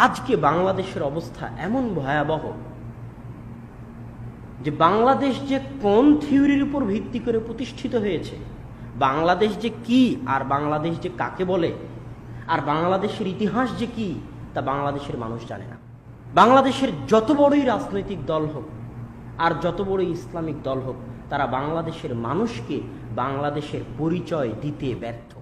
আজকে বাংলাদেশের অবস্থা এমন ভয়াবহ যে বাংলাদেশ যে কোন থিওরির উপর ভিত্তি করে প্রতিষ্ঠিত হয়েছে, বাংলাদেশ যে কি আর বাংলাদেশ যে কাকে বলে, আর বাংলাদেশের ইতিহাস যে কি তা বাংলাদেশের মানুষ জানে না। বাংলাদেশের যত বড়ই রাজনৈতিক দল হোক আর যত বড়ই ইসলামিক দল হোক, তারা বাংলাদেশের মানুষকে বাংলাদেশের পরিচয় দিতে ব্যর্থ।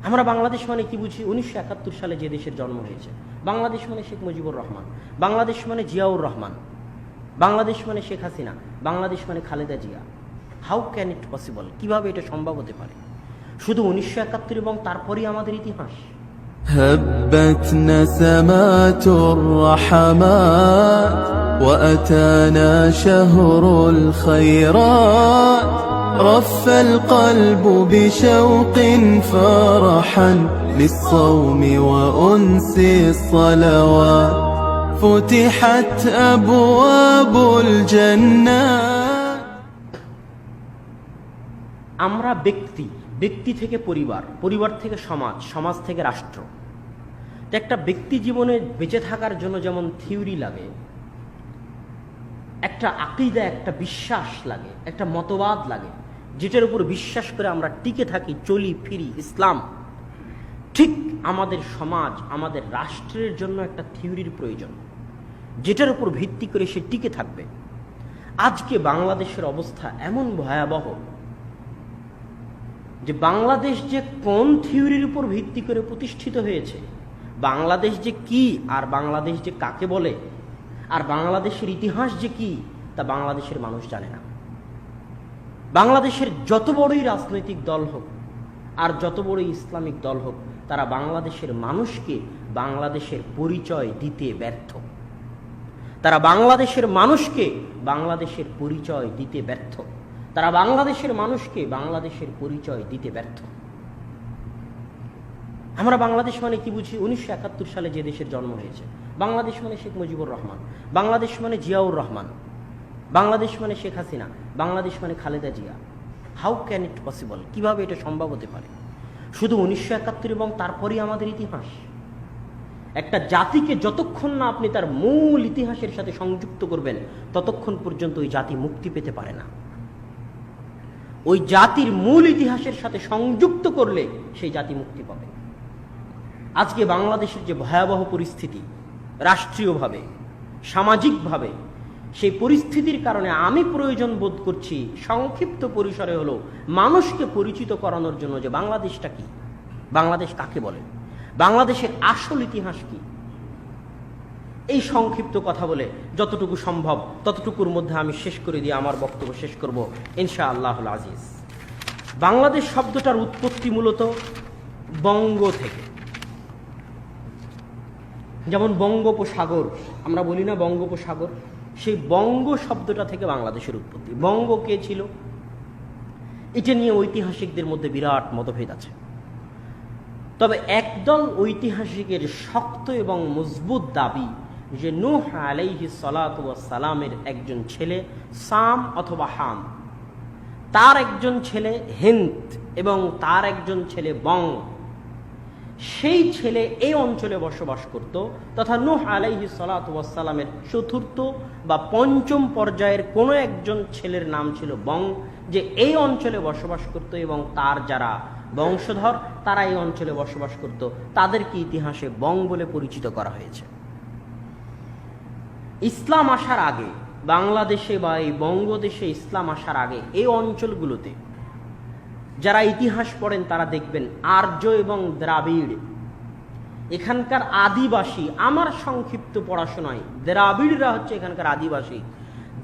আমরা বাংলাদেশ মানে কি বুঝি? 1971 সালে যে দেশের জন্ম হয়েছে, বাংলাদেশ মানে শেখ মুজিবুর রহমান, বাংলাদেশ মানে জিয়াউর রহমান, বাংলাদেশ মানে শেখ হাসিনা, বাংলাদেশ মানে Khaleda Zia. How can it possible? কিভাবে এটা সম্ভব হতে পারে? শুধু 1971 এবং তারপরই আমাদের ইতিহাস। هبت نسمات الرحمات وأتانا شهر الخيرات رف القلب بشوق فرحا للصوم وأنس الصلوات فتحت أبواب الجنات। আমরা ব্যক্তি থেকে পরিবার, পরিবার থেকে সমাজ, সমাজ থেকে রাষ্ট্র। একটা ব্যক্তি জীবনে বেঁচে থাকার জন্য যেমন থিওরি লাগে, একটা আকীদা, একটা বিশ্বাস লাগে, একটা মতবাদ লাগে, যেটার উপর বিশ্বাস করে আমরা টিকে থাকি, চলি ফিরি, ইসলাম। ঠিক আমাদের সমাজ, আমাদের রাষ্ট্রের জন্য একটা থিওরির প্রয়োজন, যেটার উপর ভিত্তি করে সে টিকে থাকবে। আজকে বাংলাদেশের অবস্থা এমন ভয়াবহ যে বাংলাদেশ যে কোন থিওরির উপর ভিত্তি করে প্রতিষ্ঠিত হয়েছে, বাংলাদেশ যে কি আর বাংলাদেশ যে কাকে বলে, আর বাংলাদেশের ইতিহাস যে কি তা বাংলাদেশের মানুষ জানে না। বাংলাদেশের যত বড়ই রাজনৈতিক দল হোক আর যত বড়ই ইসলামিক দল হোক, তারা বাংলাদেশের মানুষকে বাংলাদেশের পরিচয় দিতে ব্যর্থ। তারা বাংলাদেশের মানুষকে বাংলাদেশের পরিচয় দিতে ব্যর্থ। তারা বাংলাদেশের মানুষকে বাংলাদেশের পরিচয় দিতে ব্যর্থ। আমরা বাংলাদেশ মানে কি বুঝি? 1971 সালে যে দেশের জন্ম হয়েছে, বাংলাদেশ মানে শেখ মুজিবুর রহমান, বাংলাদেশ মানে জিয়াউর রহমান, বাংলাদেশ মানে শেখ হাসিনা, বাংলাদেশ মানে Khaleda Zia. How can it possible? কিভাবে এটা সম্ভব হতে পারে? শুধু 1971 এবং তারপরই আমাদের ইতিহাস। একটা জাতিকে যতক্ষণ না আপনি তার মূল ইতিহাসের সাথে সংযুক্ত করবেন, ততক্ষণ পর্যন্ত ওই জাতি মুক্তি পেতে পারে না। ওই জাতির মূল ইতিহাসের সাথে সংযুক্ত করলে সেই জাতি মুক্তি পাবে। আজকে বাংলাদেশের যে ভয়াবহ পরিস্থিতি, রাষ্ট্রীয়ভাবে, সামাজিকভাবে, সেই পরিস্থিতির কারণে আমি প্রয়োজন বোধ করছি সংক্ষিপ্ত পরিসরে হলো মানুষকে পরিচিত করানোর জন্য যে বাংলাদেশটা কি, বাংলাদেশ কাকে বলে, বাংলাদেশের আসল ইতিহাস কি। এই সংক্ষিপ্ত কথা বলে যতটুকু সম্ভব ততটুকুর মধ্যে আমি শেষ করে দিয়ে আমার বক্তব্য শেষ করব ইনশাআল্লাহুল আজিজ। বাংলাদেশ শব্দটার উৎপত্তি মূলত বঙ্গ থেকে। যেমন বঙ্গোপসাগর, আমরা বলি না বঙ্গোপসাগর, সেই বঙ্গ শব্দটা থেকে বাংলাদেশের উৎপত্তি। বঙ্গ কে ছিল এটা নিয়ে ঐতিহাসিকদের মধ্যে বিরাট মতভেদ আছে। তবে একদল ঐতিহাসিকের শক্ত এবং মজবুত দাবি যে নূহ আলাইহিস সালাতু ওয়াস সালামের একজন ছেলে সাম অথবা হাম, তার একজন ছেলে হিন্দ এবং তার একজন ছেলে বং, সেই ছেলে এই অঞ্চলে বসবাস করত, তথা নূহ আলাইহিস সালাতু ওয়াস সালামের চতুর্থ বা পঞ্চম পর্যায়ের কোনো একজন ছেলের নাম ছিল বং, যে এই অঞ্চলে বসবাস করত এবং তার যারা বংশধর তারা এই অঞ্চলে বসবাস করত, তাদেরকে ইতিহাসে বং বলে পরিচিত করা হয়েছে। ইসলাম আসার আগে বাংলাদেশে বা এই বঙ্গদেশে ইসলাম আসার আগে এই অঞ্চলগুলোতে যারা ইতিহাস পড়েন তারা দেখবেন আর্য এবং দ্রাবিড়, এখানকার আদিবাসী, আমার সংক্ষিপ্ত পড়াশোনায় দ্রাবিড়রা হচ্ছে এখানকার আদিবাসী,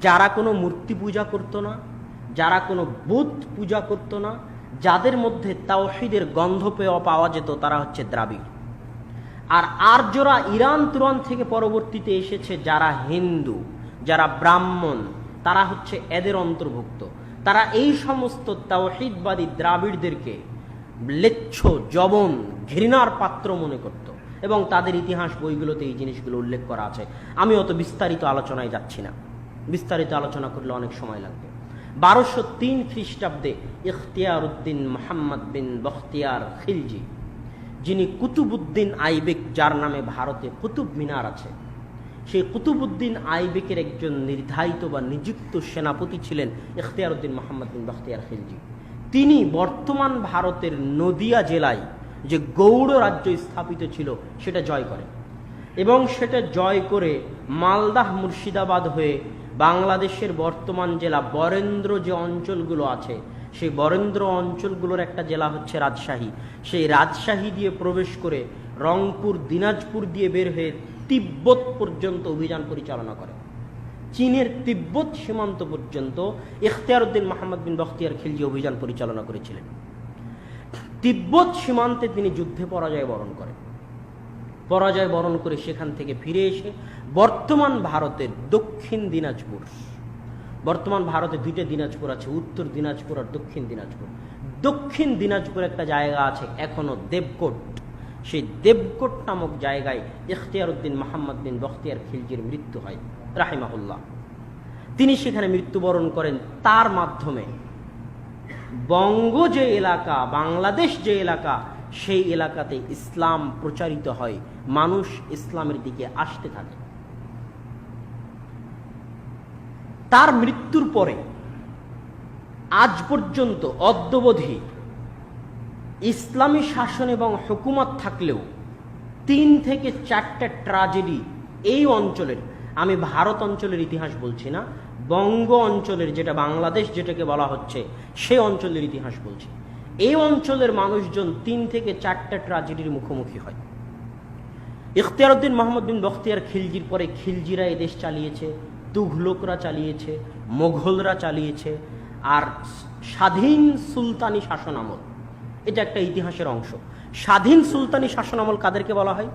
যারা কোনো মূর্তি পূজা করত না, যারা কোনো বুত পূজা করত না, যাদের মধ্যে তাওহীদের গন্ধ পাওয়া যেত, তারা হচ্ছে দ্রাবিড়। আর আর্যরা ইরান তুরান থেকে পরবর্তীতে এসেছে, যারা হিন্দু, যারা ব্রাহ্মণ, তারা হচ্ছে এদের অন্তর্ভুক্ত। তারা এই সমস্ত তাওহীদবাদী দ্রাবিড়দেরকে ম্লেচ্ছ, জবন, ঘৃণার পাত্র মনে করত এবং তাদের ইতিহাস বইগুলোতে এই জিনিসগুলো উল্লেখ করা আছে। আমি অত বিস্তারিত আলোচনায় যাচ্ছি না, বিস্তারিত আলোচনা করলে অনেক সময় লাগবে। 1203 খ্রিস্টাব্দে ইখতিয়ার উদ্দিন মোহাম্মদ বিন বখতিয়ার খিলজি, যিনি কুতুবউদ্দিন আইবেক, যার নামে ভারতে কুতুব মিনার আছে, সেই কুতুবউদ্দিন আইবেকের একজন নির্ধারিত বা নিযুক্ত সেনাপতি ছিলেন ইখতিয়ারউদ্দিন মোহাম্মদ বিন বখতিয়ার খিলজি। তিনি বর্তমান ভারতের নদিয়া জেলায় যে গৌড় রাজ্য স্থাপিত ছিল সেটা জয় করেন এবং সেটা জয় করে মালদাহ মুর্শিদাবাদ হয়ে বাংলাদেশের বর্তমান জেলা বরেন্দ্র যে অঞ্চলগুলো আছে, সেই বরেন্দ্র অঞ্চলগুলোর একটা জেলা হচ্ছে রাজশাহী, সেই রাজশাহী দিয়ে প্রবেশ করে রংপুর দিনাজপুর দিয়ে বের হয়ে তিব্বত পর্যন্ত অভিযান পরিচালনা করে। চীনের তিব্বত সীমান্ত পর্যন্ত ইখতিয়ারউদ্দিন মোহাম্মদ বিন বখতিয়ার খিলজি অভিযান পরিচালনা করেছিলেন। তিব্বত সীমান্তে তিনি যুদ্ধে পরাজয় বরণ করে সেখান থেকে ফিরে এসে বর্তমান ভারতের দক্ষিণ দিনাজপুর, বর্তমান ভারতে দুইটা দিনাজপুর আছে, উত্তর দিনাজপুর আর দক্ষিণ দিনাজপুর। দক্ষিণ দিনাজপুর একটা জায়গা আছে এখনো দেবকোট, সেই দেবকোট নামক জায়গায় ইখতিয়ারউদ্দিন মোহাম্মদ বিন বখতিয়ার খিলজির মৃত্যু হয় রাহিমাহুল্লাহ। তিনি সেখানে মৃত্যুবরণ করেন। তার মাধ্যমে বঙ্গ যে এলাকা, বাংলাদেশ যে এলাকা, সেই এলাকাতে ইসলাম প্রচারিত হয়, মানুষ ইসলামের দিকে আসতে থাকে। তার মৃত্যুর পরে আজ পর্যন্ত অদ্যাবধি ইসলামী শাসন এবং হুকুমত থাকলেও 3 থেকে 4টা ট্র্যাজেডি এই অঞ্চলের, আমি ভারত অঞ্চলের ইতিহাস বলছি না, বঙ্গ অঞ্চলের, যেটা বাংলাদেশ যেটাকে বলা হচ্ছে সেই অঞ্চলের ইতিহাস বলছি। এই অঞ্চলের মানুষজন 3 থেকে 4টা ট্র্যাজেডির মুখোমুখি হয়। ইখতিয়ারউদ্দিন মোহাম্মদ বিন বখতিয়ার খিলজির পরে খিলজিরা এদেশ চালিয়েছে, তুঘলকরা চালিয়েছে, মোঘলরা চালিয়েছে, আর স্বাধীন সুলতানি শাসনামল, এটা একটা ইতিহাসের অংশ। স্বাধীন সুলতানি শাসনামল কাদেরকে বলা হয়?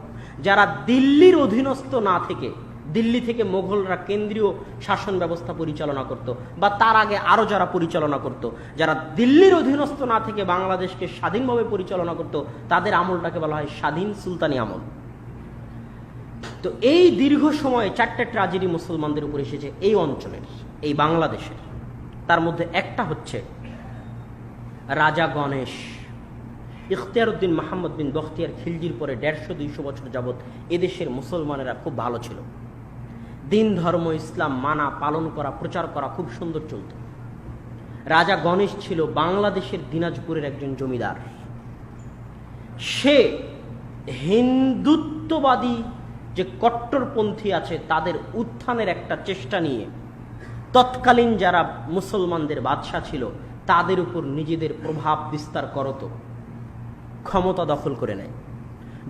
যারা দিল্লির অধীনস্থ না থেকে, দিল্লি থেকে মোগলরা কেন্দ্রীয় শাসন ব্যবস্থা পরিচালনা করত, বা তার আগে আরো যারা পরিচালনা করত, যারা দিল্লির অধীনস্থ না থেকে বাংলাদেশকে স্বাধীনভাবে পরিচালনা করত, তাদের আমলটাকে বলা হয় স্বাধীন সুলতানি আমল। তো এই দীর্ঘ সময়ে 4টা ট্র্যাজেডি মুসলমানদের উপর এসেছে এই অঞ্চলের, এই বাংলাদেশের। তার মধ্যে একটা হচ্ছে রাজা গণেশ। ইখতিয়ারউদ্দিন মোহাম্মদ বিন বখতিয়ার খিলজির পরে 150-200 বছর যাবৎ এদেশের মুসলমানেরা খুব ভালো ছিল, দিন ধর্ম ইসলাম মানা, পালন করা, প্রচার করা খুব সুন্দর চলত। রাজা গণেশ ছিল বাংলাদেশের দিনাজপুরের একজন জমিদার। সে হিন্দুত্ববাদী যে কট্টরপন্থী আছে তাদের উত্থানের একটা চেষ্টা নিয়ে তৎকালীন যারা মুসলমানদের বাদশা ছিল তাদের উপর নিজেদের প্রভাব বিস্তার করত, ক্ষমতা দখল করে নেয়।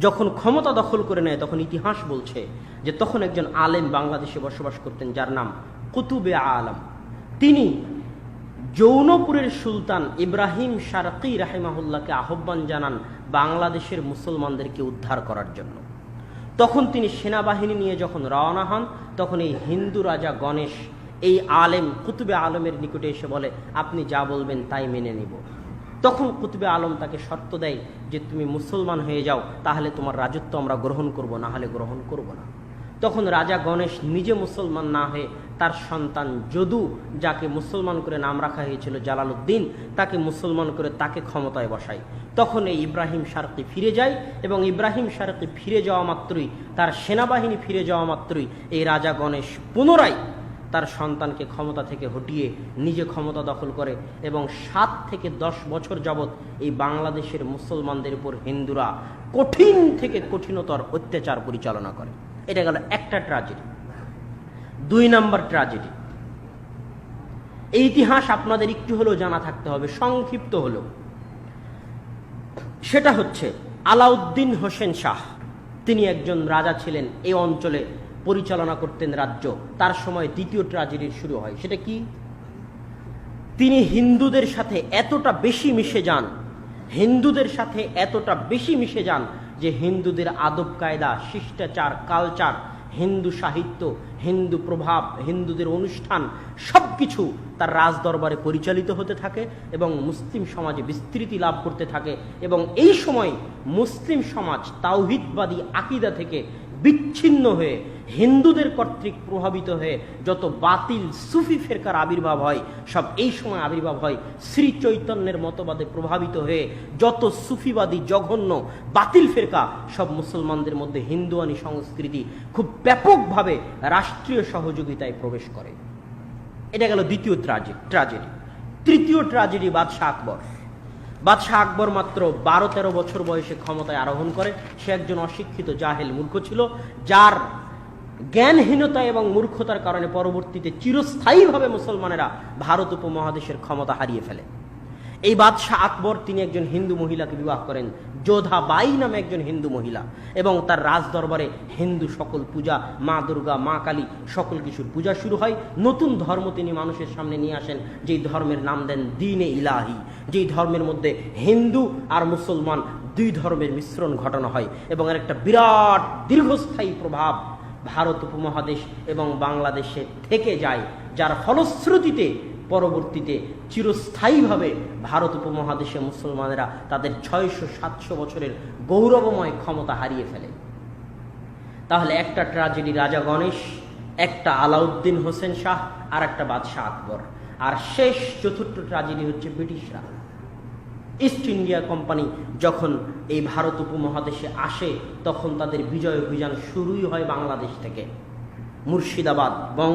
যখন ক্ষমতা দখল করে নেয় তখন ইতিহাস বলছে যে তখন একজন আলেম বাংলাদেশে বসবাস করতেন যার নাম কুতুবে আলম। তিনি জৌনপুরের সুলতান ইব্রাহিম শারকি রাহিমাহুল্লাহকে আহ্বান জানান বাংলাদেশের মুসলমানদেরকে উদ্ধার করার জন্য। তখন তিনি সেনাবাহিনী নিয়ে যখন রওনা হন, তখন এই হিন্দু রাজা গণেশ এই আলেম কুতুবে আলমের নিকটে এসে বলে, আপনি যা বলবেন তাই মেনে নিব। তখন কুতুবে আলম তাকে শর্ত দেয় যে তুমি মুসলমান হয়ে যাও, তাহলে তোমার রাজত্ব আমরা গ্রহণ করব, না হলে গ্রহণ করব না। তখন রাজা গণেশ নিজে মুসলমান না হয়ে তার সন্তান যদু, যাকে মুসলমান করে নাম রাখা হয়েছিল জালালউদ্দিন, তাকে মুসলমান করে তাকে ক্ষমতায় বসায়। তখন এই ইব্রাহিম শারকি ফিরে যায় এবং ইব্রাহিম শারকি ফিরে যাওয়া মাত্রই, তার সেনাবাহিনী ফিরে যাওয়া মাত্রই এই রাজা গণেশ পুনরায় তার সন্তানকে ক্ষমতা থেকে হটিয়ে নিজে ক্ষমতা দখল করে এবং 7 থেকে 10 বছর যাবৎ এই বাংলাদেশের মুসলমানদের উপর হিন্দুরা কঠিন থেকে কঠিনতর অত্যাচার পরিচালনা করে। এটা গেল একটা ট্র্যাজেডি। 2 নম্বর ট্র্যাজেডি, এই ইতিহাস আপনাদের একটু হলেও জানা থাকতে হবে, সংক্ষিপ্ত হলেও। সেটা হচ্ছে আলাউদ্দিন হোসেন শাহ। তিনি একজন রাজা ছিলেন, এই অঞ্চলে পরিচালনা করতেন রাজ্য। তার সময় দ্বিতীয় ট্র্যাজেডির শুরু হয়। সেটা কি? তিনি হিন্দুদের সাথে এতটা বেশি মিশে যান, হিন্দুদের সাথে এতটা বেশি মিশে যান যে হিন্দুদের আদব কায়দা, শিষ্টাচার, কালচার, হিন্দু সাহিত্য, হিন্দু প্রভাব, হিন্দুদের অনুষ্ঠান সবকিছু তার রাজদরবারে পরিচালিত হতে থাকে এবং মুসলিম সমাজে বিস্তৃতি লাভ করতে থাকে। এবং এই সময় মুসলিম সমাজ তাওহীদবাদী আকীদা থেকে বিচ্ছিন্ন হয়ে হিন্দুদের কর্তৃক প্রভাবিত হয়ে যত বাতিল সুফি ফেরকার আবির্ভাব হয়, সব এই সময় আবির্ভাব হয়। শ্রী চৈতন্যের মতবাদে প্রভাবিত হয়ে যত সুফিবাদী জঘন্য বাতিল ফেরকা, সব মুসলমানদের মধ্যে হিন্দুয়ানি সংস্কৃতি খুব ব্যাপকভাবে রাষ্ট্রীয় সহযোগিতায় প্রবেশ করে। এটা গেল দ্বিতীয় ট্র্যাজেডি। তৃতীয় ট্র্যাজেডি বাদশাহ আকবর। বাদশাহ আকবর মাত্র 12-13 বছর বয়সে ক্ষমতায় আরোহণ করে। সে একজন অশিক্ষিত জাহেল মূর্খ ছিল, যার জ্ঞানহীনতা এবং মূর্খতার কারণে পরবর্তীতে চিরস্থায়ীভাবে মুসলমানেরা ভারত উপমহাদেশের ক্ষমতা হারিয়ে ফেলে। এই বাদশাহ আকবর তিনি একজন হিন্দু মহিলাকে বিবাহ করেন, যোধাবাই নামে একজন হিন্দু মহিলা, এবং তার রাজ দরবারে হিন্দু সকল পূজা, মা দুর্গা, মা কালী, সকল কিছুর পূজা শুরু হয়। নতুন ধর্ম তিনি মানুষের সামনে নিয়ে আসেন, যেই ধর্মের নাম দেন দ্বীনে ইলাহি, যেই ধর্মের মধ্যে হিন্দু আর মুসলমান দুই ধর্মের মিশ্রণ ঘটানো হয়, এবং এর একটা বিরাট দীর্ঘস্থায়ী প্রভাব ভারত উপমহাদেশ এবং বাংলাদেশে থেকে যায়, যার ফলশ্রুতিতে পরবর্তীতে চিরস্থায়ীভাবে ভারত উপমহাদেশে মুসলমানেরা তাদের 600-700 বছরের গৌরবময় ক্ষমতা হারিয়ে ফেলে। তাহলে একটা ট্র্যাজেডি রাজা গণেশ, একটা আলাউদ্দিন হোসেন শাহ, আর একটা বাদশাহ আকবর। আর শেষ চতুর্থ ট্র্যাজেডি হচ্ছে ব্রিটিশরা। ইস্ট ইন্ডিয়া কোম্পানি যখন এই ভারত উপমহাদেশে আসে, তখন তাদের বিজয় অভিযান শুরুই হয় বাংলাদেশ থেকে। মুর্শিদাবাদ এবং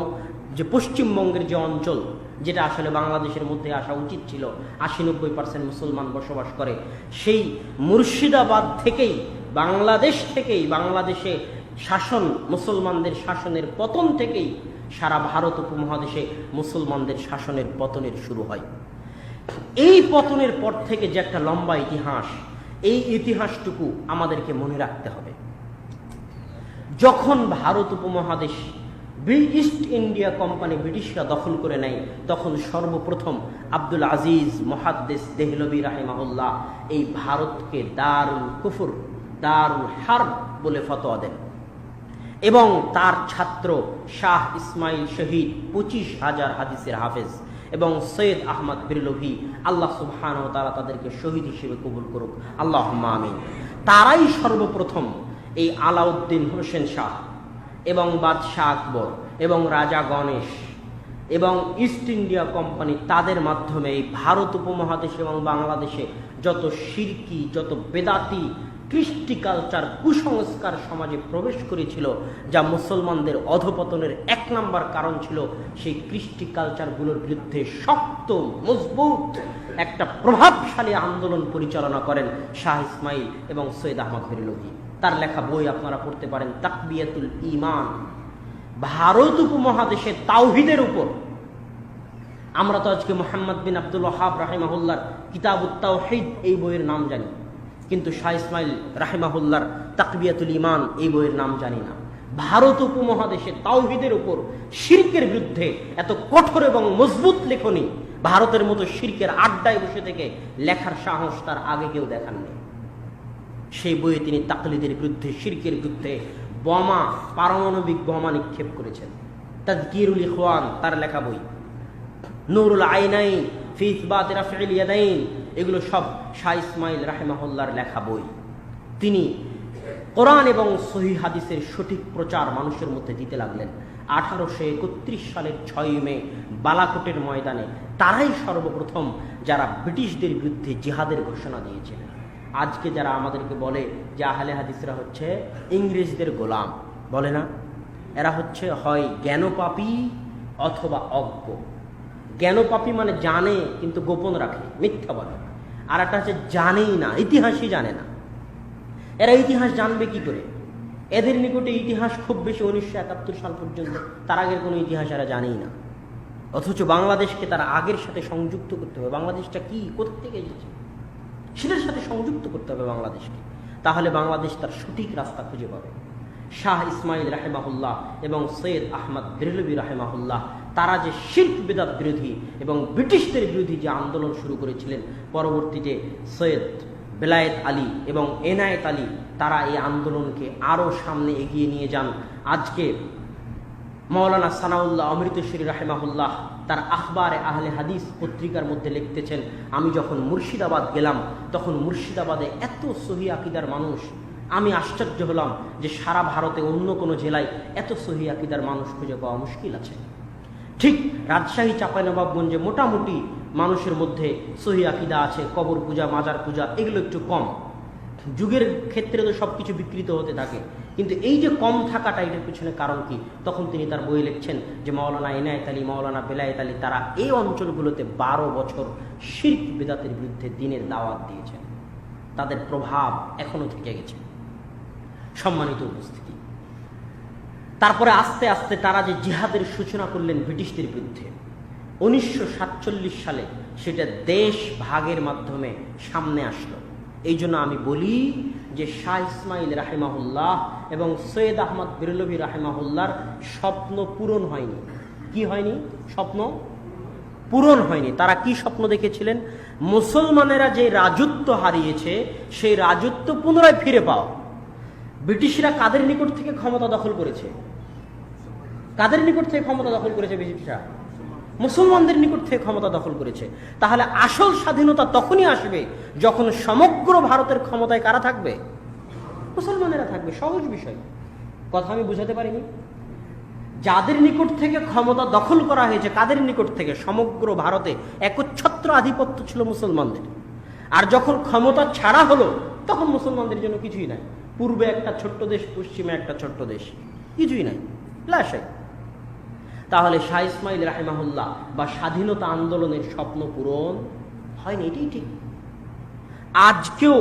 যে পশ্চিমবঙ্গের যে অঞ্চল, যেটা আসলে বাংলাদেশের মধ্যে আসা উচিত ছিল, 80-90% মুসলমান বসবাস করে, সেই মুর্শিদাবাদ থেকেই, বাংলাদেশ থেকেই, বাংলাদেশে শাসন, মুসলমানদের শাসনের পতন থেকেই সারা ভারত উপমহাদেশে মুসলমানদের শাসনের পতনের শুরু হয়। এই পতনের পর থেকে যে একটা লম্বা ইতিহাস, এই ইতিহাসটুকু আমাদেরকে মনে রাখতে হবে। যখন ভারত উপমহাদেশ ইস্ট ইন্ডিয়া কোম্পানি ব্রিটিশরা দখল করে নেয়, তখন সর্বপ্রথম আব্দুল আজিজ মুহাদ্দিস দেহলভী রাহিমাহুল্লাহ এই ভারতকে দারুল কুফর, দারুল হারব বলে ফতোয়া দেন, এবং তার ছাত্র শাহ ইসমাইল শহীদ 25,000 হাদিসের হাফেজ এবং সৈয়দ আহমদ বেরলভী, আল্লাহ সুবহানাহু ওয়া তাআলা তাদেরকে শহীদ হিসেবে কবুল করুক, আল্লাহুম্মা আমিন। তারাই সর্বপ্রথম এই আলাউদ্দিন হোসেন শাহ এবং বাদশাহ আকবর এবং রাজা গণেশ এবং ইস্ট ইন্ডিয়া কোম্পানি, তাদের মাধ্যমে এই ভারত উপমহাদেশ এবং বাংলাদেশে যত শিরকি, যত বেদাতি, কৃষ্টি কালচার, কুসংস্কার সমাজে প্রবেশ করেছিল, যা মুসলমানদের অধপতনের 1 নম্বর কারণ ছিল, সেই কৃষ্টি কালচারগুলোর বিরুদ্ধে শক্ত মজবুত একটা প্রভাবশালী আন্দোলন পরিচালনা করেন শাহ ইসমাইল এবং সৈয়দ আহমদ বেরলভী। তার লেখা বই আপনারা পড়তে পারেন, তাকবিয়াতুল ঈমান। ভারত উপমহাদেশে তাওহীদের উপর, আমরা তো আজকে মুহাম্মদ বিন আব্দুল ওয়াহাব রাহিমাহুল্লাহর কিতাবুত তাওহীদ এই বইয়ের নাম জানি, কিন্তু শাহ ইসমাইল রাহিমাহুল্লাহর তাকবিয়াতুল ঈমান এই বইয়ের নাম জানি না। ভারত উপমহাদেশে তাওহীদের উপর, শিরকের বিরুদ্ধে এত কঠোর এবং মজবুত লেখনী ভারতের মতো শিরকের আড্ডায় বসে থেকে লেখার সাহস তার আগে কেউ দেখাননি। সেই বইয়ে তিনি তাকলিদের বিরুদ্ধে, শিরকের বিরুদ্ধে বোমা, পারমাণবিক বোমা নিক্ষেপ করেছেন। তাযকিরুল ইখওয়ান তার লেখা বই, নূরুল আইনাইন ফি ইসবাত রাফইল ইয়াদাইন, এগুলো সব শাহ ইসমাইল রাহিমাহুল্লাহর লেখা বই। তিনি কোরআন এবং সহিহ হাদিসের সঠিক প্রচার মানুষের মধ্যে দিতে লাগলেন। 1831 সালের 6 মে বালাকোটের ময়দানে তারাই সর্বপ্রথম যারা ব্রিটিশদের বিরুদ্ধে জিহাদের ঘোষণা দিয়েছিলেন। আজকে যারা আমাদেরকে বলে যে আহলে হাদিসরা হচ্ছে ইংরেজদের গোলাম, বলে না, এরা হচ্ছে হয় জ্ঞানপাপী অথবা অজ্ঞ। জ্ঞানপাপী মানে জানে কিন্তু গোপন রাখে, মিথ্যা বলে। আর একটা হচ্ছে জানেই না, ইতিহাসই জানে না। এরা ইতিহাস জানবে কি করে? এদের নিকটে ইতিহাস খুব বেশি 1971 সাল পর্যন্ত, তার আগের কোনো ইতিহাস এরা জানেই না। অথচ বাংলাদেশকে তারা আগের সাথে সংযুক্ত করতে হবে। বাংলাদেশটা কি, কোথা থেকে এসেছে সেটার সাথে সংযুক্ত করতে হবে বাংলাদেশকে, তাহলে বাংলাদেশ তার সঠিক রাস্তা খুঁজে পাবে। শাহ ইসমাইল রাহিমাহুল্লাহ এবং সৈয়দ আহমদ বেরলভী রাহিমাহুল্লাহ, তারা যে শিরক বিদআত বিরোধী এবং ব্রিটিশদের বিরোধী যে আন্দোলন শুরু করেছিলেন, পরবর্তীতে সৈয়দ বেলায়েত আলী এবং এনায়েত আলী তারা এই আন্দোলনকে আরও সামনে এগিয়ে নিয়ে যান। আজকে মাওলানা সানাউল্লাহ অমৃতসরী রাহিমাহুল্লাহ তার আখবারে আহলে হাদিস পত্রিকার মধ্যে লিখতেছেন, আমি যখন মুর্শিদাবাদ গেলাম, তখন মুর্শিদাবাদে এত সহি আকীদার মানুষ, আমি আশ্চর্য হলাম যে সারা ভারতে অন্য কোনো জেলায় এত সহি আকীদার মানুষ খুঁজে পাওয়া মুশকিল আছে। ঠিক রাজশাহী চাঁপাইনবাবগঞ্জে মোটামুটি মানুষের মধ্যে সহি আকীদা আছে, কবর পূজা মাজার পূজা এগুলো একটু কম। যুগের ক্ষেত্রে তো সব কিছু বিকৃত হতে থাকে, কিন্তু এই যে কম থাকাটা এটার পিছনে কারণ কি? তখন তিনি তার বই লিখছেন যে মাওলানা ইনায়েত আলী, মাওলানা বেলায়েত আলী তারা এই অঞ্চলগুলোতে 12 বছর শিরক বিদআতের বিরুদ্ধে দ্বীনের দাওয়াত দিয়েছেন, তাদের প্রভাব এখনো থেকে গেছে। সম্মানিত উপস্থিতি, তারপরে আস্তে আস্তে তারা যে জিহাদের সূচনা করলেন ব্রিটিশদের বিরুদ্ধে 1947 সালে, সেটা দেশ ভাগের মাধ্যমে সামনে আসলো। এই জন্য আমি বলি যে শাহ ইসমাইল রাহিমাহুল্লাহ এবং সৈয়দ আহমদ বেরলভী রাহিমাহুল্লাহর স্বপ্ন পূরণ হয়নি। কি হয়নি? স্বপ্ন পূরণ হয়নি। তারা কি স্বপ্ন দেখেছিলেন? মুসলমানেরা যে রাজত্ব হারিয়েছে সেই রাজত্ব পুনরায় ফিরে পাওয়া। ব্রিটিশরা কাদের নিকট থেকে ক্ষমতা দখল করেছে? কাদের নিকট থেকে ক্ষমতা দখল করেছে ব্রিটিশরা? মুসলমানদের নিকট থেকে ক্ষমতা দখল করেছে। তাহলে আসল স্বাধীনতা তখনই আসবে যখন সমগ্র ভারতের ক্ষমতায় কারা থাকবে? মুসলমানেরা থাকবে। সহজ বিষয়, কথা আমি বুঝাতে পারিনি? যাদের নিকট থেকে ক্ষমতা দখল করা হয়েছে, কাদের নিকট থেকে? সমগ্র ভারতে একচ্ছত্র আধিপত্য ছিল মুসলমানদের। আর যখন ক্ষমতা ছাড়া হলো তখন মুসলমানদের জন্য কিছুই নাই। পূর্বে একটা ছোট্ট দেশ, পশ্চিমে একটা ছোট্ট দেশ, কিছুই নাই, লাশাই। তাহলে শাহ ইসমাইল রাহিমাহুল্লাহ বা স্বাধীনতা আন্দোলনের স্বপ্ন পূরণ হয়নি, এটাই ঠিক। আজকেও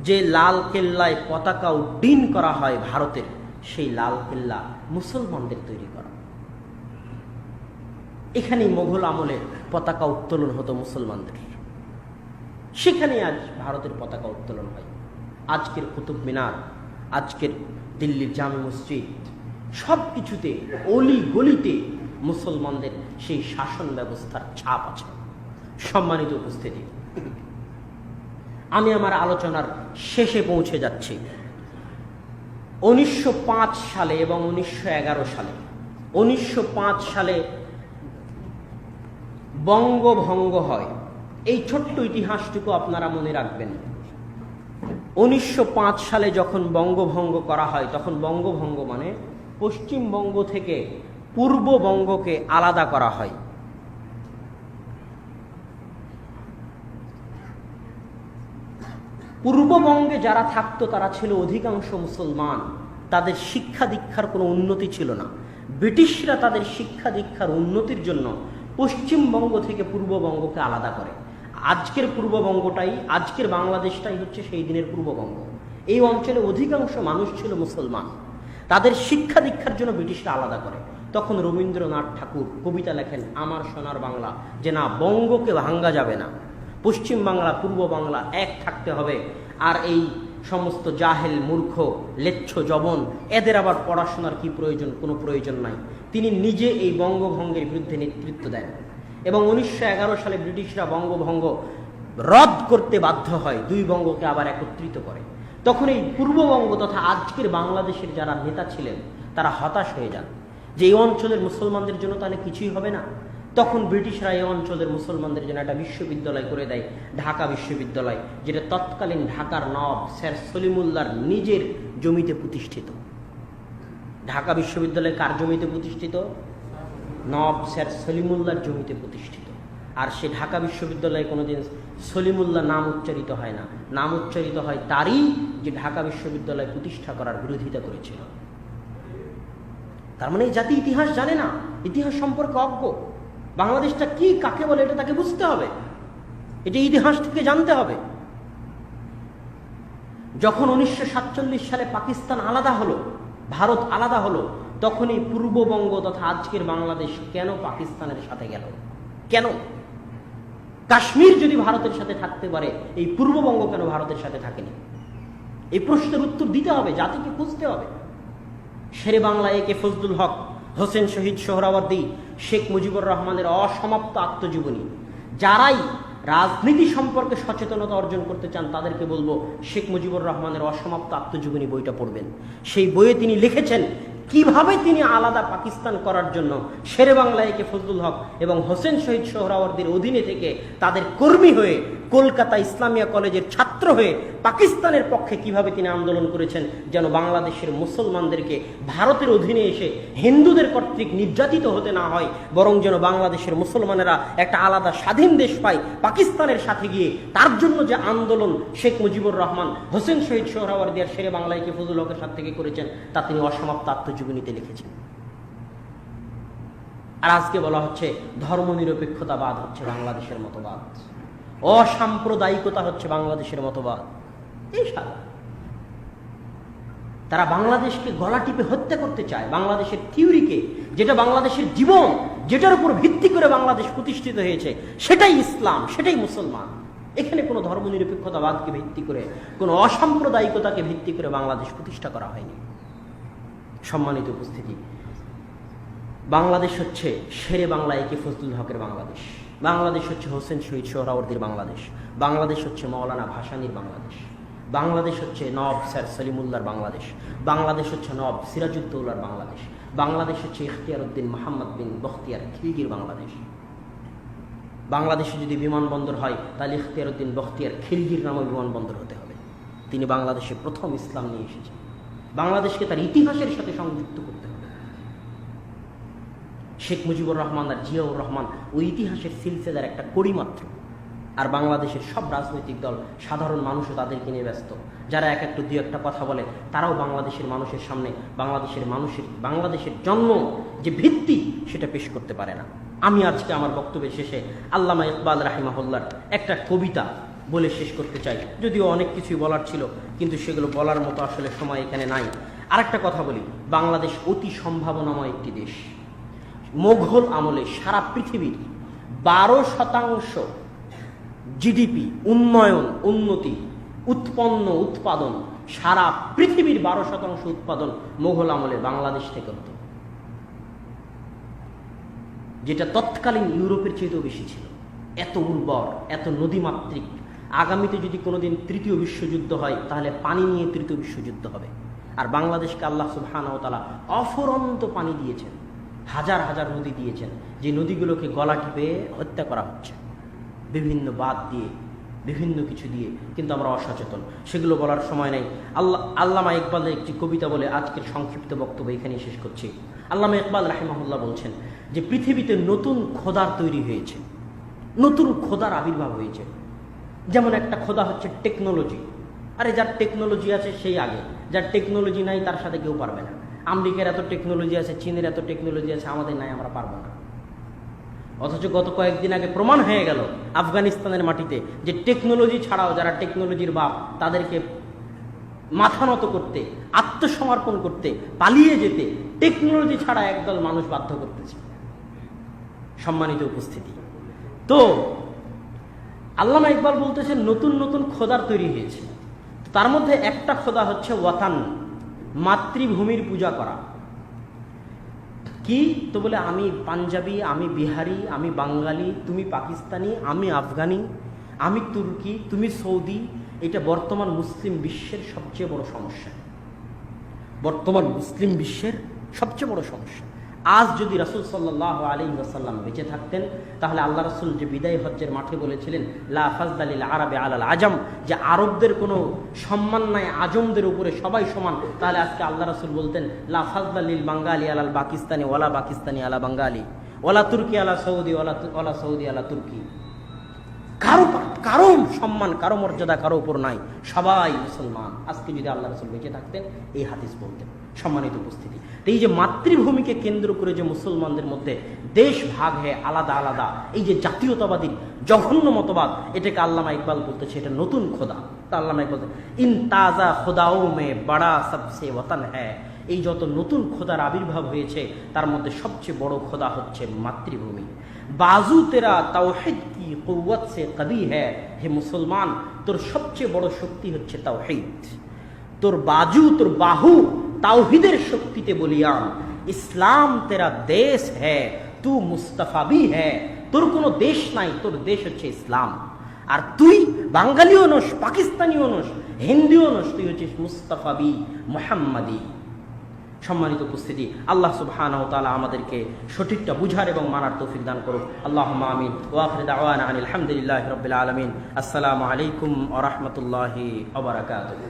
যে লাল কেল্লায় পতাকা উড্ডীন করা হয় ভারতের, সেই লাল কেল্লা মুসলমানদের তৈরি করা। এখানেই মোগল আমলে পতাকা উত্তোলন হতো মুসলমানদের, সেখানেই আজ ভারতের পতাকা উত্তোলন হয়। আজকের কুতুব মিনার, আজকের দিল্লির জামে মসজিদ, সব কিছুতে অলি গলিতে মুসলমানদের সেই শাসন ব্যবস্থার ছাপ আছে। সম্মানিত উপস্থিতি, আমি আমার আলোচনার শেষে পৌঁছে যাচ্ছি। 1905 সালে এবং 1911 সালে, 1905 সালে বঙ্গভঙ্গ হয়। এই ছোট্ট ইতিহাসটুকু আপনারা মনে রাখবেন। 1905 সালে যখন বঙ্গভঙ্গ করা হয়, তখন বঙ্গভঙ্গ মানে পশ্চিমবঙ্গ থেকে পূর্ববঙ্গকে আলাদা করা হয়। পূর্ববঙ্গে যারা থাকতো তারা ছিল অধিকাংশ মুসলমান, তাদের শিক্ষা দীক্ষার কোনো উন্নতি ছিল না। ব্রিটিশরা তাদের শিক্ষা দীক্ষার উন্নতির জন্য পশ্চিমবঙ্গ থেকে পূর্ববঙ্গকে আলাদা করে। আজকের পূর্ববঙ্গটাই, আজকের বাংলাদেশটাই হচ্ছে সেই দিনের পূর্ববঙ্গ। এই অঞ্চলে অধিকাংশ মানুষ ছিল মুসলমান, তাদের শিক্ষা দীক্ষার জন্য ব্রিটিশরা আলাদা করে। তখন রবীন্দ্রনাথ ঠাকুর কবিতা লেখেন আমার সোনার বাংলা, যে না, বঙ্গকে ভাঙ্গা যাবে না, পশ্চিম বাংলা পূর্ব বাংলা এক থাকতে হবে। আর এই সমস্ত জাহেল, মূর্খ, লেচ্ছ, জবন, এদের আবার পড়াশোনার কি প্রয়োজন? কোনো প্রয়োজন নাই। তিনি নিজে এই বঙ্গভঙ্গের বিরুদ্ধে নেতৃত্ব দেন এবং 1911 সালে ব্রিটিশরা বঙ্গভঙ্গ রদ করতে বাধ্য হয়, দুই বঙ্গকে আবার একত্রিত করে। তখন এই পূর্ববঙ্গ তথা আজকের বাংলাদেশের যারা নেতা ছিলেন তারা হতাশ হয়ে যান যে এই অঞ্চলের মুসলমানদের জন্য তাহলে কিছুই হবে না। তখন ব্রিটিশরা এই অঞ্চলের মুসলমানদের জন্য একটা বিশ্ববিদ্যালয় করে দেয়, ঢাকা বিশ্ববিদ্যালয়, যেটা তৎকালীন ঢাকার নবাব স্যার সলিমুল্লাহর নিজের জমিতে প্রতিষ্ঠিত। ঢাকা বিশ্ববিদ্যালয় কার জমিতে প্রতিষ্ঠিত? নবাব স্যার সলিমুল্লাহর জমিতে প্রতিষ্ঠিত। আর সে ঢাকা বিশ্ববিদ্যালয়ে কোনোদিন সলিমুল্লাহ নাম উচ্চারিত হয় না, নাম উচ্চারিত হয় তারই যে ঢাকা বিশ্ববিদ্যালয় প্রতিষ্ঠা করার বিরোধিতা করেছিল। তার মানে এই জাতি ইতিহাস জানে না, ইতিহাস সম্পর্কে অজ্ঞ। বাংলাদেশটা কি, কাকে বলে এটা তাকে বুঝতে হবে, এটা ইতিহাস থেকে জানতে হবে। যখন 1947 সালে পাকিস্তান আলাদা হলো, ভারত আলাদা হলো, তখনই পূর্ববঙ্গ তথা আজকের বাংলাদেশ কেন পাকিস্তানের সাথে গেল? কেন? কাশ্মীর যদি ভারতের সাথে থাকতে পারে, এই পূর্ববঙ্গ কেন ভারতের সাথে থাকেনি? এই প্রশ্নের উত্তর দিতে হবে, জাতিকে বুঝতে হবে। শেরে বাংলা একে ফজলুল হক, হোসেন শহীদ সোহরাওয়ার্দী, শেখ মুজিবুর রহমানের অসমাপ্ত আত্মজীবনী। যারাই রাজনীতি সম্পর্কে সচেতনতা অর্জন করতে চান তাদেরকে বলবো শেখ মুজিবুর রহমানের অসমাপ্ত আত্মজীবনী বইটা পড়বেন। সেই বইয়ে তিনি লিখেছেন কিভাবে তিনি আলাদা পাকিস্তান করার জন্য শেরে বাংলা একে ফজলুল হক এবং হোসেন শহীদ সোহরাওয়ার্দীর অধীনে থেকে তাদের কর্মী হয়ে কলকাতা ইসলামিয়া কলেজের ছাত্র হয়ে পাকিস্তানের পক্ষে কিভাবে তিনি আন্দোলন করেছেন, যেন বাংলাদেশের মুসলমানদেরকে ভারতের অধীনে এসে হিন্দুদের কর্তৃক নির্যাতিত হতে না হয়, বরং যেন বাংলাদেশের মুসলমানেরা একটা আলাদা স্বাধীন দেশ পায় পাকিস্তানের সাথে গিয়ে। তার জন্য যে আন্দোলন শেখ মুজিবুর রহমান, হোসেন শহীদ সোহরাওয়ার্দী আর শেরে বাংলা একে ফজলুল হকের সাথে থেকে করেছেন, তা তিনি অসমাপ্ত আত্মজীবনীতে লিখেছেন। আর আজকে বলা হচ্ছে ধর্মনিরপেক্ষতাবাদ হচ্ছে বাংলাদেশের মতবাদ, অসাম্প্রদায়িকতা হচ্ছে বাংলাদেশের মতবাদ। এই সারা তারা বাংলাদেশকে গলা টিপে হত্যা করতে চায়, বাংলাদেশের থিওরিকে, যেটা বাংলাদেশের জীবন, যেটার উপর ভিত্তি করে বাংলাদেশ প্রতিষ্ঠিত হয়েছে, সেটাই ইসলাম, সেটাই মুসলমান। এখানে কোনো ধর্মনিরপেক্ষতাবাদকে ভিত্তি করে, কোনো অসাম্প্রদায়িকতাকে ভিত্তি করে বাংলাদেশ প্রতিষ্ঠা করা হয়নি। সম্মানিত উপস্থিতি, বাংলাদেশ হচ্ছে শেরে বাংলা একে ফজলুল হকের বাংলাদেশ, বাংলাদেশ হচ্ছে হোসেন শহীদ সোহরাওয়ার্দীর বাংলাদেশ, বাংলাদেশ হচ্ছে মৌলানা ভাসানীর বাংলাদেশ, বাংলাদেশ হচ্ছে নওয়াব স্যার সলিমুল্লাহর বাংলাদেশ, বাংলাদেশ হচ্ছে নওয়াব সিরাজউদ্দৌলার বাংলাদেশ, বাংলাদেশ হচ্ছে ইখতিয়ার উদ্দিন মোহাম্মদ বিন বখতিয়ার খিলজির বাংলাদেশ। বাংলাদেশে যদি বিমানবন্দর হয় তাহলে ইখতিয়ার উদ্দিন বখতিয়ার খিলজির নামে বিমানবন্দর হতে হবে। তিনি বাংলাদেশে প্রথম ইসলাম নিয়ে এসেছেন। বাংলাদেশকে তার ইতিহাসের সাথে সংযুক্ত করতে হবে। শেখ মুজিবুর রহমান আর জিয়াউর রহমান ওই ইতিহাসের সিলসিলার একটা কড়ি মাত্র। আর বাংলাদেশের সব রাজনৈতিক দল, সাধারণ মানুষও তাদেরকে নিয়ে ব্যস্ত। যারা এক একটু দুই একটা কথা বলে, তারাও বাংলাদেশের মানুষের সামনে বাংলাদেশের জন্ম যে ভিত্তি সেটা পেশ করতে পারে না। আমি আজকে আমার বক্তব্যের শেষে আল্লামা ইকবাল রাহিমাহুল্লাহর একটা কবিতা বলে শেষ করতে চাই, যদিও অনেক কিছুই বলার ছিল, কিন্তু সেগুলো বলার মতো আসলে সময় এখানে নাই। আরেকটা কথা বলি, বাংলাদেশ অতি সম্ভাবনাময় একটি দেশ। মোঘল আমলে সারা পৃথিবীর 12% জিডিপি, উন্নয়ন, উন্নতি, উৎপাদন, সারা পৃথিবীর 12% উৎপাদন মোঘল আমলে বাংলাদেশ থেকে হতো, যেটা তৎকালীন ইউরোপের চেয়েও বেশি ছিল। এত উর্বর, এত নদীমাতৃক। আগামীতে যদি কোনোদিন তৃতীয় বিশ্বযুদ্ধ হয় তাহলে পানি নিয়ে তৃতীয় বিশ্বযুদ্ধ হবে। আর বাংলাদেশকে আল্লাহ সুবহানাহু ওয়া তাআলা অফুরন্ত পানি দিয়েছেন, হাজার হাজার নদী দিয়েছেন, যে নদীগুলোকে গলা টিপে হত্যা করা হচ্ছে বিভিন্ন বাঁধ দিয়ে, বিভিন্ন কিছু দিয়ে, কিন্তু আমরা অসচেতন। সেগুলো বলার সময় নেই। আল্লামা ইকবালের একটি কবিতা বলে আজকের সংক্ষিপ্ত বক্তব্য এখানেই শেষ করছি। আল্লামা ইকবাল রাহিমাহুল্লাহ বলছেন যে পৃথিবীতে নতুন খোদার তৈরি হয়েছে, নতুন খোদার আবির্ভাব হয়েছে। যেমন একটা খোদা হচ্ছে টেকনোলজি। আরে যার টেকনোলজি আছে সেই আগে, যার টেকনোলজি নাই তার সাথে কেউ পারবে না। আমেরিকার এত টেকনোলজি আছে, চীনের এত টেকনোলজি আছে, আমাদের নাই, আমরা পারবো না। অথচ গত কয়েকদিন আগে প্রমাণ হয়ে গেল আফগানিস্তানের মাটিতে যে টেকনোলজি ছাড়াও যারা টেকনোলজির বাপ, তাদেরকে মাথা নত করতে, আত্মসমর্পণ করতে, পালিয়ে যেতে টেকনোলজি ছাড়া একদল মানুষ বাধ্য করতেছে। সম্মানিত উপস্থিতি, তো আল্লামা ইকবাল বলতেছেন নতুন নতুন খোদার তৈরি হয়েছে। তার মধ্যে একটা খোদা হচ্ছে ওয়াতান, মাতৃভূমির পূজা করা। কি তো বলে, আমি পাঞ্জাবি, আমি বিহারি, আমি বাঙালি, তুমি পাকিস্তানি, আমি আফগানি, আমি তুর্কি, তুমি সৌদি। এটা বর্তমান মুসলিম বিশ্বের সবচেয়ে বড় সমস্যা। বর্তমান মুসলিম বিশ্বের সবচেয়ে বড় সমস্যা। আজ যদি রাসূল সাল্লাল্লাহু আলাইহি ওয়াসাল্লাম বেঁচে থাকতেন, তাহলে আল্লাহ রাসূল যে বিদায় হজ্জের মাঠে বলেছিলেন লা ফাজলা লিল আরাবি আলাল আজম, যে আরবদের কোনো সম্মান নাই আজমদের উপরে, সবাই সমান, তাহলে আজকে আল্লাহ রাসূল বলতেন লা ফাজলা লিল বাঙ্গালি আলাল পাকিস্তানি ওয়ালা পাকিস্তানি আলা বাঙ্গালি ওয়ালা তুর্কি আলা সৌদি ওয়ালা সৌদি আলা তুর্কি। কারো সম্মান, কারো মর্যাদা কারো উপর নাই, সবাই মুসলমান। আজকে যদি আল্লাহ রাসূল বেঁচে থাকতেন এই হাদিস বলতেন। সম্মানিত উপস্থিতি, এই যে মাতৃভূমিকে কেন্দ্র করে যে মুসলমানদের মধ্যে দেশ ভাগ হয়ে আলাদা আলাদা, এই যে জাতীয়তাবাদীর জঘন্য মতবাদ, এটাকে আল্লামা ইকবাল বলতেছে এটা নতুন খোদা। তা আল্লামা ইকবাল ইন তাজা খোদাও মে বড়া সবসে ওয়াতান হ্যায়, এই যত নতুন খোদার আবির্ভাব হয়েছে তার মধ্যে সবচেয়ে বড় খোদা হচ্ছে মাতৃভূমি। বাজু তেরা তাওহীদ কি কুওয়াত সে কবি হ্যায়, হে মুসলমান তোর সবচেয়ে বড় শক্তি হচ্ছে তাওহীদ। তোর বাজু, তোর বাহু তাওহীদের শক্তিতে বলিয়ান। ইসলাম তেরা দেশ হ্যায়, তু মুস্তাফা ভি হ্যায়। তোর কোনো দেশ নাই, তোর দেশ হচ্ছে ইসলাম। আর তুই বাঙালিও নস, পাকিস্তানিও নস, হিন্দিও নস, তুই হচ্ছিস মুস্তাফা বি মুহাম্মাদি। সম্মানিত উপস্থিতি, আল্লাহ সুবহানাহু ওয়া তাআলা আমাদেরকে সঠিকটা বুঝার এবং মানার তৌফিক দান করুক। আল্লাহুম্মা আমিন। ওয়া আখিরু দাওয়ানা আনিল হামদুলিল্লাহি রাব্বিল আলামিন। আসসালামু আলাইকুম ওয়া রাহমাতুল্লাহি ওয়া বারাকাতুহু।